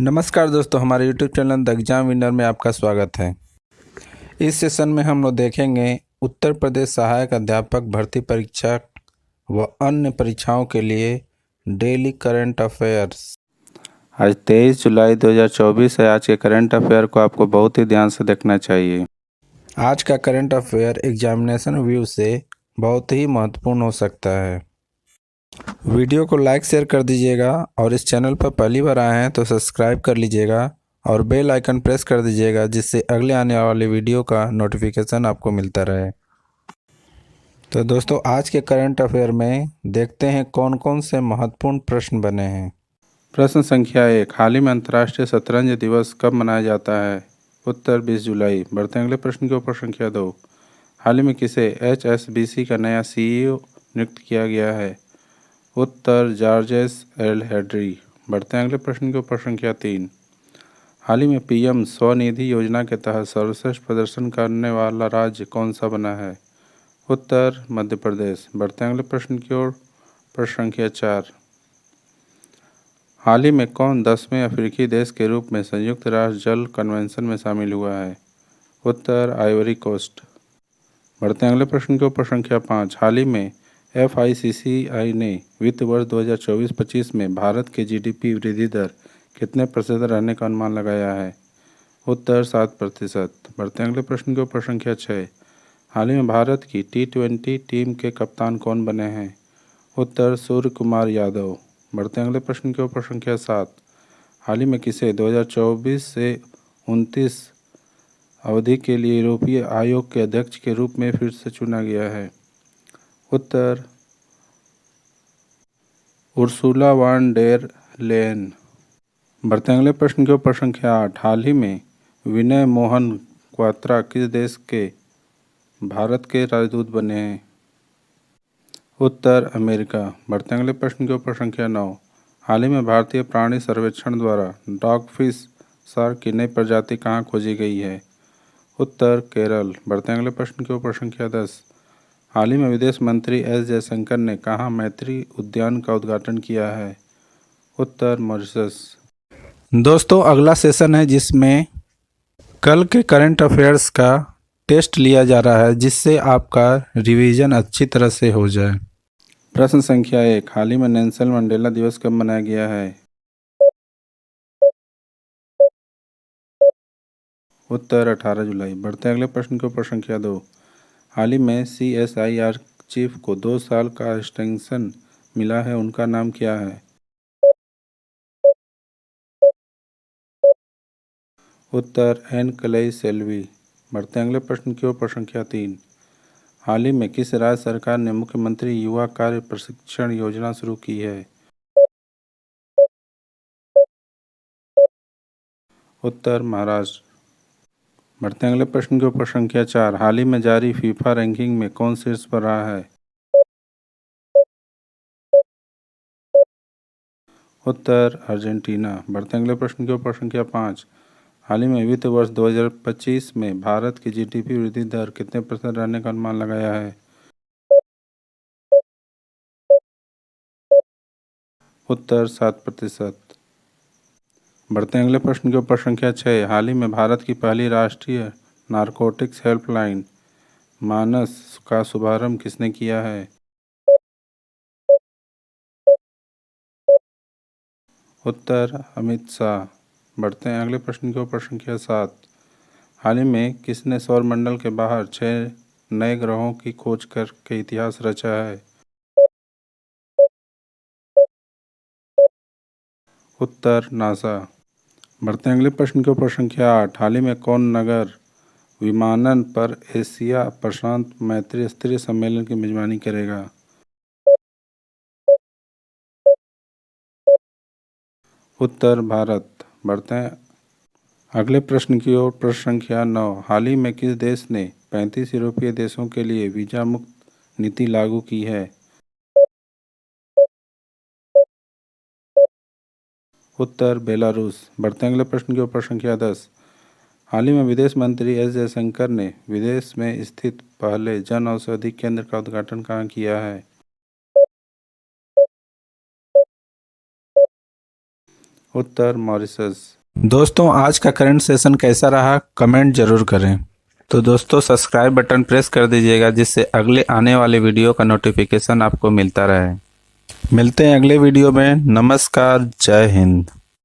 नमस्कार दोस्तों, हमारे YouTube channel the exam winner में आपका स्वागत है। इस सेशन में हम लोग देखेंगे उत्तर प्रदेश सहायक अध्यापक भर्ती परीक्षा व अन्य परीक्षाओं के लिए डेली करंट अफेयर्स। आज 23 जुलाई 2024 है। आज के करंट अफेयर को आपको बहुत ही ध्यान से देखना चाहिए। आज का करंट अफेयर एग्जामिनेशन व्यू से बहुत ही महत्वपूर्ण हो सकता है। वीडियो को लाइक शेयर कर दीजिएगा और इस चैनल पर पहली बार आए हैं तो सब्सक्राइब कर लीजिएगा और बेल आइकन प्रेस कर दीजिएगा, जिससे अगले आने वाले वीडियो का नोटिफिकेशन आपको मिलता रहे। तो दोस्तों, आज के करंट अफेयर में देखते हैं कौन कौन से महत्वपूर्ण प्रश्न बने हैं। प्रश्न संख्या 1, हाल ही में अंतर्राष्ट्रीय शतरंज दिवस कब मनाया जाता है? उत्तर 20 जुलाई। बढ़ते हैं अगले प्रश्न के ऊपर। संख्या 2, हाल ही में किसे HSBC का नया CEO नियुक्त किया गया है? उत्तर जॉर्जेस एल हेड्री। बढ़ते हैं अगले प्रश्न के ऊपर। संख्या 3, हाल ही में PM स्वनिधि योजना के तहत सर्वश्रेष्ठ प्रदर्शन करने वाला राज्य कौन सा बना है? उत्तर मध्य प्रदेश। बढ़ते हैं अगले प्रश्न की ओर। प्रश्न संख्या 4, हाल ही में कौन 10वें अफ्रीकी देश के रूप में संयुक्त राष्ट्र जल कन्वेंशन में शामिल हुआ है? उत्तर आइवरी कोस्ट। बढ़ते हैं अगले प्रश्न के ऊपर। संख्या 5, हाल ही में FICCI ने वित्त वर्ष 2024-25 में भारत के GDP वृद्धि दर कितने प्रतिशत रहने का अनुमान लगाया है? उत्तर 7%। बढ़ते हैं अगले प्रश्न के ऊपर। संख्या 6, हाल ही में भारत की T20 टीम के कप्तान कौन बने हैं? उत्तर सूर्य कुमार यादव। बढ़ते हैं अगले प्रश्न के ऊपर। संख्या 7, हाल ही में किसे 2024 से 29 अवधि के लिए यूरोपीय आयोग के अध्यक्ष के रूप में फिर से चुना गया है? उत्तर उर्सुला वान डेर लेयन। बढ़ते हैं अगले प्रश्न के ऊपर। संख्या 8, हाल ही में विनय मोहन क्वात्रा किस देश के भारत के राजदूत बने हैं? उत्तर अमेरिका। बढ़ते हैं अगले प्रश्न के ऊपर। संख्या 9, हाल ही में भारतीय प्राणी सर्वेक्षण द्वारा डॉगफिश शार्क की नई प्रजाति कहाँ खोजी गई है? उत्तर केरल। बढ़ते हैं अगले प्रश्न के ऊपर। संख्या 10, हाल ही में विदेश मंत्री S जयशंकर ने कहाँ मैत्री उद्यान का उद्घाटन किया है? उत्तर मॉरिशस। दोस्तों, अगला सेशन है जिसमें कल के करंट अफेयर्स का टेस्ट लिया जा रहा है, जिससे आपका रिवीजन अच्छी तरह से हो जाए। प्रश्न संख्या 1, हाल ही में नेल्सन मंडेला दिवस कब मनाया गया है? उत्तर 18 जुलाई। बढ़ते हैं अगले प्रश्न के ऊपर। संख्या 2, हाल ही में CSIR चीफ को 2 साल का एक्सटेंशन मिला है, उनका नाम क्या है? उत्तर N कलई सेल्वी। बढ़ते हैं अगले प्रश्न की ओर। संख्या 3, हाल ही में किस राज्य सरकार ने मुख्यमंत्री युवा कार्य प्रशिक्षण योजना शुरू की है? उत्तर महाराष्ट्र। बढ़ते हैं अगले प्रश्न के ऊपर। संख्या 4, हाल ही में जारी फीफा रैंकिंग में कौन शीर्ष पर रहा है? उत्तर अर्जेंटीना। बढ़ते हैं अगले प्रश्न के ऊपर। संख्या 5, हाल ही में वित्त वर्ष 2025 में भारत की GDP वृद्धि दर कितने प्रतिशत रहने का अनुमान लगाया है? उत्तर 7%। बढ़ते हैं अगले प्रश्न के ऊपर। संख्या 6, हाल ही में भारत की पहली राष्ट्रीय नारकोटिक्स हेल्पलाइन मानस का शुभारंभ किसने किया है? उत्तर अमित शाह। बढ़ते हैं अगले प्रश्न के ऊपर। संख्या 7, हाल ही में किसने सौरमंडल के बाहर 6 नए ग्रहों की खोज करके इतिहास रचा है? उत्तर नासा। बढ़ते हैं अगले प्रश्न के ऊपर। संख्या 8, हाल ही में कौन नगर विमानन पर एशिया प्रशांत मैत्री स्तरीय सम्मेलन की मेजबानी करेगा? उत्तर भारत। बढ़ते हैं अगले प्रश्न की ओर। प्रश्न संख्या 9, हाल ही में किस देश ने 35 यूरोपीय देशों के लिए वीजा मुक्त नीति लागू की है? उत्तर बेलारूस। बढ़ते हैं अगले प्रश्न के ऊपर। संख्या 10, हाल ही में विदेश मंत्री S जयशंकर ने विदेश में स्थित पहले जन औषधि केंद्र का उद्घाटन कहाँ किया है? उत्तर मॉरिशस। दोस्तों, आज का करंट सेशन कैसा रहा कमेंट जरूर करें। तो दोस्तों, सब्सक्राइब बटन प्रेस कर दीजिएगा जिससे अगले आने वाले वीडियो का नोटिफिकेशन आपको मिलता रहे। मिलते हैं अगले वीडियो में। नमस्कार, जय हिंद।